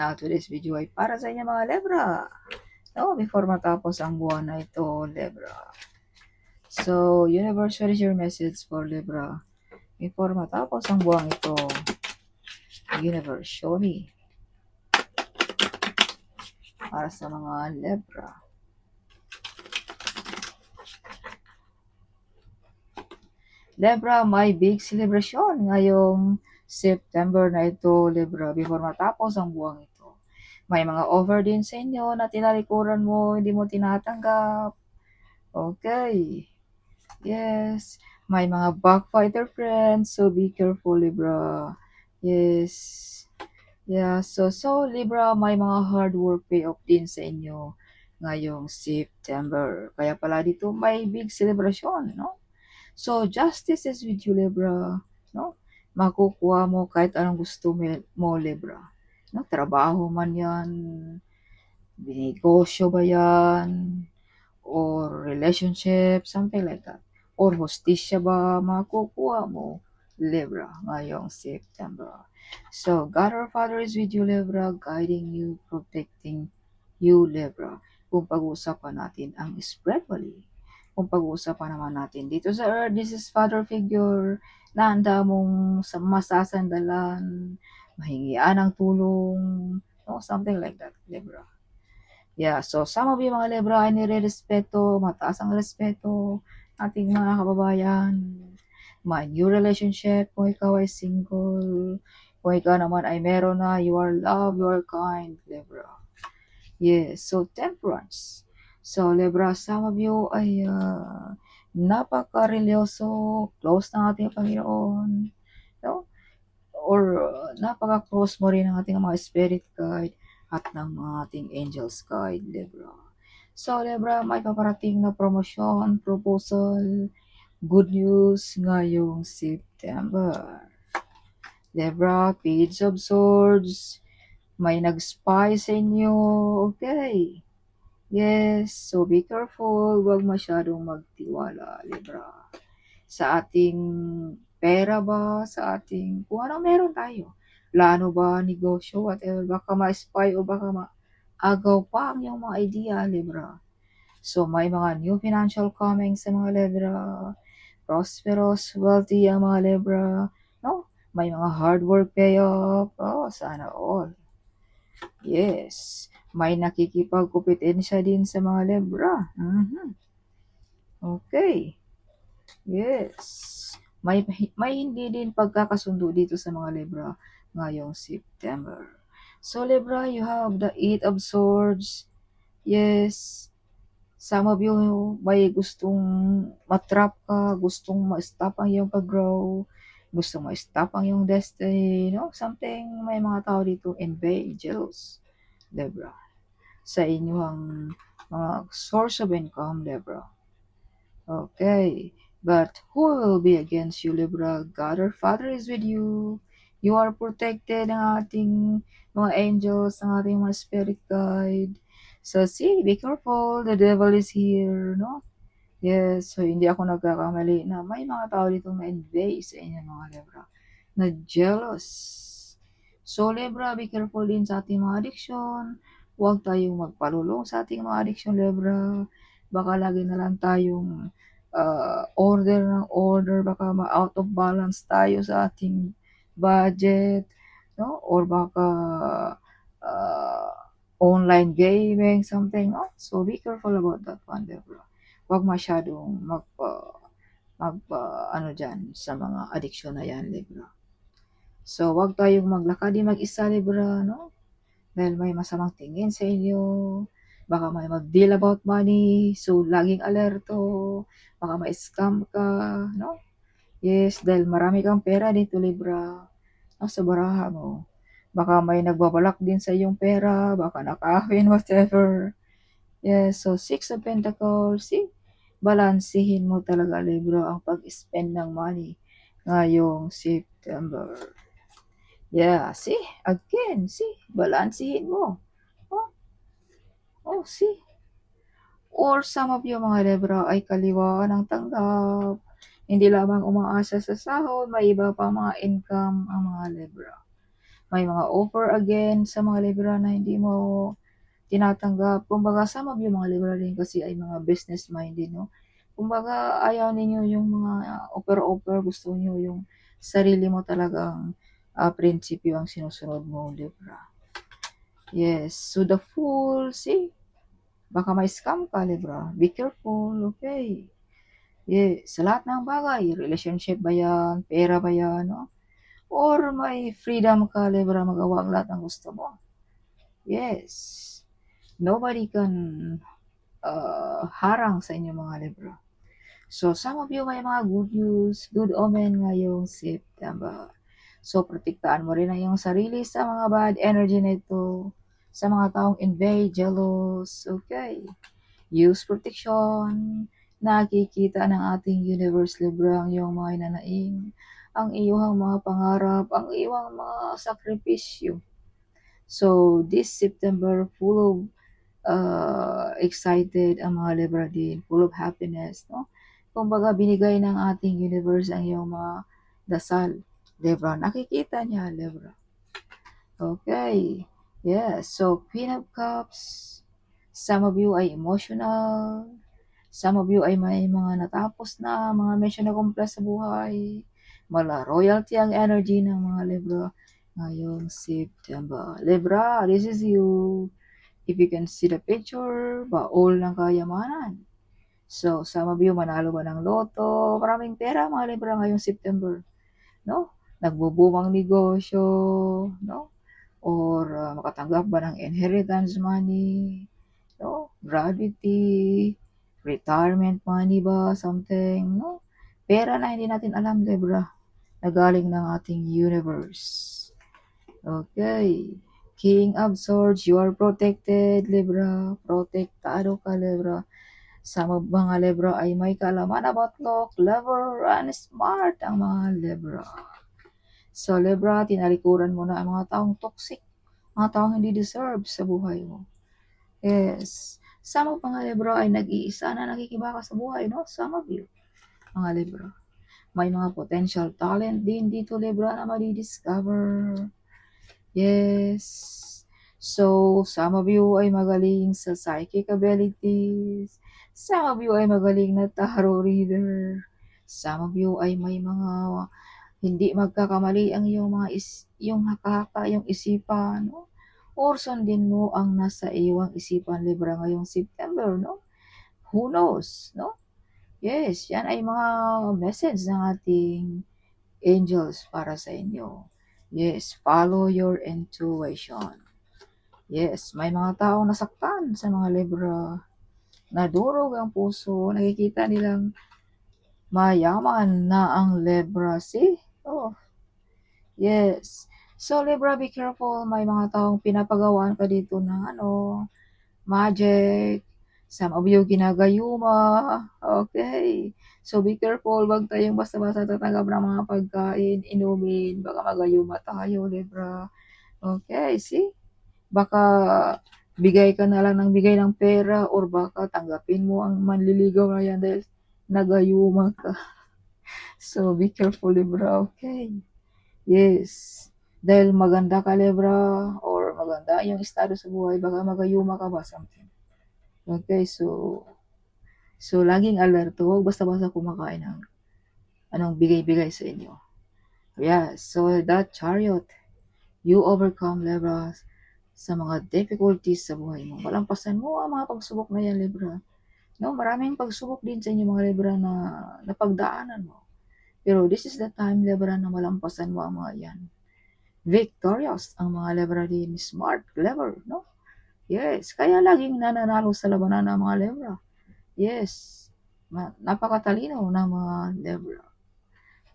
Now, today's video ay para sa inyo mga Libra. No, before matapos ang buwan na ito, Libra. So, universe, what is your message for Libra? Before matapos ang buwan ito, universe, show me. Para sa mga Libra. Libra, may big celebration ngayong September na ito, Libra, before matapos ang buwang ito. May mga offer din sa inyo na tinalikuran mo, hindi mo tinatanggap. Okay. Yes. May mga backfighter friends, so be careful, Libra. Yes. Yeah, so Libra, may mga hard work payoff din sa inyo ngayong September. Kaya pala dito may big celebration, no? So, justice is with you, Libra. No? Makukuha mo kahit anong gusto mo, Libra. No? Trabaho man yan, binegosyo ba yan, or relationship, something like that. Or hostisya ba, makukuha mo, Libra, ngayong September. So, God our Father is with you, Libra, guiding you, protecting you, Libra. Kung pag-uusapan natin ang spiritually, kung pag-uusapan naman natin dito sa earth, this is father figure na handa mong masasandalan, mahingian ng tulong, no? Something like that, Libra. Yeah, so some of you mga Libra ay nire-respeto, mataas ang respeto ating mga kababayan. May new relationship, kung ikaw ay single, kung ikaw naman ay meron na, you are love, you are kind, Libra. Yes, so temperance. So, Libra, some of you ay napaka-religyoso, close ng ating Panginoon, no? Or napaka-close mo rin ng ating mga spirit guide at ng mga ating angels guide, Libra. So, Libra, may paparating na promosyon, proposal, good news ngayong September. Libra, Page of Swords, may nag-spy sa inyo, okay. Yes, so be careful, huwag masyadong magtiwala, Libra. Sa ating pera ba, sa ating, kung ano meron tayo. Plano ba, negosyo, whatever, baka ma-spy o baka ma-agaw pa ang iyong mga idea, Libra. So, may mga new financial coming sa mga Libra. Prosperous, wealthy ang mga Libra. No? May mga hard work payoff. Oh, sana all. Yes. May nakikipagkumpetensya din sa mga Libra. Okay. Yes. May hindi din pagkakasundo dito sa mga Libra ngayong September. So, Libra, you have the Eight of Swords. Yes. Some of you may gustong matrap ka, gustong ma-stop ang iyong pag-grow, gustong ma-stop ang iyong destiny, no? Something, may mga tao dito envy, jealous, Libra. Sa inyong mga source of income, Libra. Okay. But who will be against you, Libra? God our Father is with you. You are protected ng ating mga angels, ng ating mga spirit guide. So see, be careful. The devil is here, no? Yes, so hindi ako nagkakamali na may mga tao dito na-envy sa inyo mga Libra. Na jealous. So Libra, be careful din sa ating mga addiction. Huwag tayong magpalulong sa ating mga addiction, Libra. Baka lagi na lang tayong order ng order, baka ma-out of balance tayo sa ating budget, no? Or baka online gaming, something, no? So be careful about that one, Libra. Huwag masyadong ano dyan sa mga addiction na yan, Libra. So, huwag tayong maglakadi mag-isa, Libra, no? Dahil may masamang tingin sa inyo, baka may mag-deal about money, so laging alerto, baka ma-scam ka, no? Yes, dahil marami kang pera dito, Libra, no, sa baraha mo. Baka may nagbabalak din sa iyong pera, baka nakawin, whatever. Yes, so Six of Pentacles, see? Balansihin mo talaga, Libra, ang pag-spend ng money ngayong September. Yeah, see? Again, see? Balansihin mo. Oh, see? Or some of you mga Libra ay kaliwa ng tanggap. Hindi lamang umaasa sa sahod, may iba pa mga income ang mga Libra. may mga offer again sa mga Libra na hindi mo tinatanggap. Kumbaga, some of you mga Libra rin kasi ay mga business-minded, no? Kumbaga, ayaw ninyo yung mga offer-offer, gusto niyo yung sarili mo talagang prinsipyo ang sinusunod mo, Libra. Yes, so the Fool, see? Baka may scam ka, Libra. Be careful, okay? Yes, sa lahat ng bagay, relationship ba yan, pera ba yan, no? Or may freedom ka, Libra, magawa ang lahat ng gusto mo. Yes, nobody can harang sa inyo mga Libra. So, some of you may mga good news, good omen ngayong September. So, protektaan mo rin ang iyong sarili sa mga bad energy nito, sa mga taong invade, jealous, okay? Use protection. Nakikita ng ating universe, Libra, ang iyong mga inanaing, ang iyong mga pangarap, ang iyong mga sakripisyo. So, this September, full of excited ang mga Libra din, full of happiness, no? Kumbaga, binigay ng ating universe ang iyong mga dasal, Libra. Nakikita niya, Libra. Okay. Yes. So, Queen of Cups. Some of you ay emotional. Some of you ay may mga natapos na, mga mission na kumpleto sa buhay. Mala royalty ang energy ng mga Libra ngayong September. Libra, this is you. If you can see the picture, baol ng kayamanan. So, some of you manalo ba ng loto, maraming pera mga Libra ngayong September, no? Nagbubumang negosyo, no? Or makatanggap ba ng inheritance money, no? Gravity, retirement money ba, something, no? Pera na hindi natin alam, Libra, na galing ng ating universe. Okay. King of Swords, you are protected, Libra. Protektado ka, Libra. Sa mga Libra ay may kaalaman about luck, clever, and smart ang mga Libra. So, Libra, tinalikuran mo na ang mga taong toxic, mga taong hindi deserve sa buhay mo. Yes. Some of mga Libra ay nag-iisa na nakikibaka sa buhay, no? Some of you, mga Libra. May mga potential talent din dito, Libra, na madi-discover. Yes. So, some of you ay magaling sa psychic abilities. Some of you ay magaling na tarot reader. Some of you ay may mga hindi magkakamali ang iyong mga yung haka-haka, yung isipan, no? Or sundin mo ang nasa iyong isipan, Libra, ngayong September, no? Who knows, no? Yes, yan ay mga message ng ating angels para sa inyo. Yes, follow your intuition. Yes, may mga taong nasaktan sa mga Libra. Nadurog ang puso, nakikita nilang mayaman na ang Libra. See? Oh, yes. So, Libra, be careful. May mga taong pinapagawaan ka dito ng magic. Some of you ginagayuma. Okay. So, be careful. Wag tayong basta-basta tatanggap ng mga pagkain, inumin. Baka magayuma tayo, Libra. Okay, see? Baka bigay ka na lang ng bigay ng pera or baka tanggapin mo ang manliligaw na yan dahil nagayuma ka. So, be careful, Libra. Okay. Yes. Dahil maganda ka, Libra, or maganda yung estado sa buhay, baka magayuma ka ba, something. Okay, so laging alerto. Huwag basta-basta kumakain ng anong bigay-bigay sa inyo. Yeah, so that Chariot, you overcome, Libra, sa mga difficulties sa buhay mo. Malampasan mo ang mga pagsubok na yan, Libra. No, maraming pagsubok din sa inyo, mga Libra, na napagdaanan mo. Pero this is the time, Libra, na malampasan mo ang mga yan. Victorious ang mga Libra din. Smart, clever, no? Yes, kaya laging nananalo sa labanan ng mga Libra. Yes, napakatalino ng mga Libra.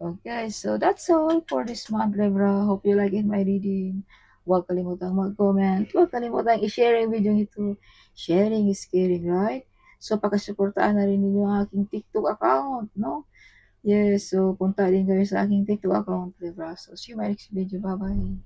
Okay, so that's all for this month, Libra. Hope you like it, my reading. Huwag kalimutang mag-comment. Huwag kalimutang i-share yung video ito. Sharing is caring, right? So, pakasuportaan na rin ninyo ang aking TikTok account, no? Yes, so punta din kayo sa aking TikTok account, Libra. So, see you in my next video. Bye-bye.